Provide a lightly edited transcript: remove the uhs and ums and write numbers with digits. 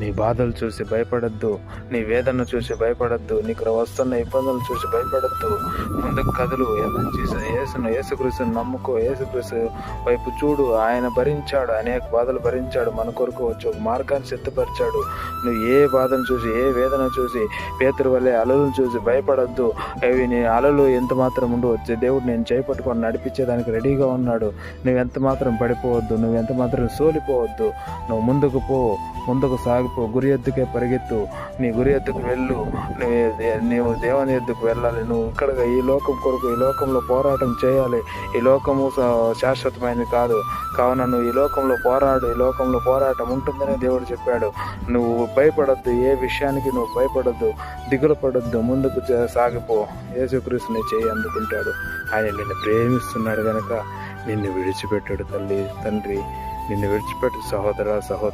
నీ బాధలు చూసి భయపడద్దు, నీ వేదన చూసి భయపడద్దు, నీకు వస్తున్న ఇబ్బందులు చూసి భయపడద్దు. ముందుకు కదులు. యేసుక్రీస్తుని నమ్ముకో. యేసుక్రీస్తు వైపు చూడు. ఆయన భరించాడు, అనేక బాధలు భరించాడు. మన కొరకు వచ్చి ఒక మార్గాన్ని సిద్ధపరిచాడు. నువ్వు ఏ బాధను చూసి, ఏ వేదన చూసి, పేతురు వల్లే అలలను చూసి భయపడద్దు. అవి నీ అలలు ఎంత మాత్రం ఉండవచ్చు. దేవుడు నేను చేపట్టుకొని నడిపించేదానికి రెడీగా ఉన్నాడు. నువ్వెంత మాత్రం పడిపోవద్దు, నువ్వెంత మాత్రం సోలిపోవద్దు. నువ్వు ముందుకు పో, ముందుకు సాగిపో. గురి ఎద్దుకే పరిగెత్తు. నీ గురి ఎద్దుకు వెళ్ళు. నీవు దేవుని ఎద్దుకు వెళ్ళాలి. నువ్వు ఇక్కడ ఈ లోకం కొరకు, ఈ లోకంలో పోరాటం చేయాలి. ఈ లోకము శాశ్వతమైనది కాదు. కావున నువ్వు ఈ లోకంలో పోరాడు. ఈ లోకంలో పోరాటం ఉంటుందనే దేవుడు చెప్పాడు. నువ్వు భయపడొద్దు, ఏ విషయానికి నువ్వు భయపడొద్దు, దిగులు పడొద్దు. ముందుకు సాగిపో. యేసుక్రీస్తుని చేయి అందుకుంటాడు. ఆయన నిన్ను ప్రేమిస్తున్నాడు కనుక నిన్ను విడిచిపెట్టాడు. తండ్రి నిన్ను విడిచిపెట్టు. సహోదర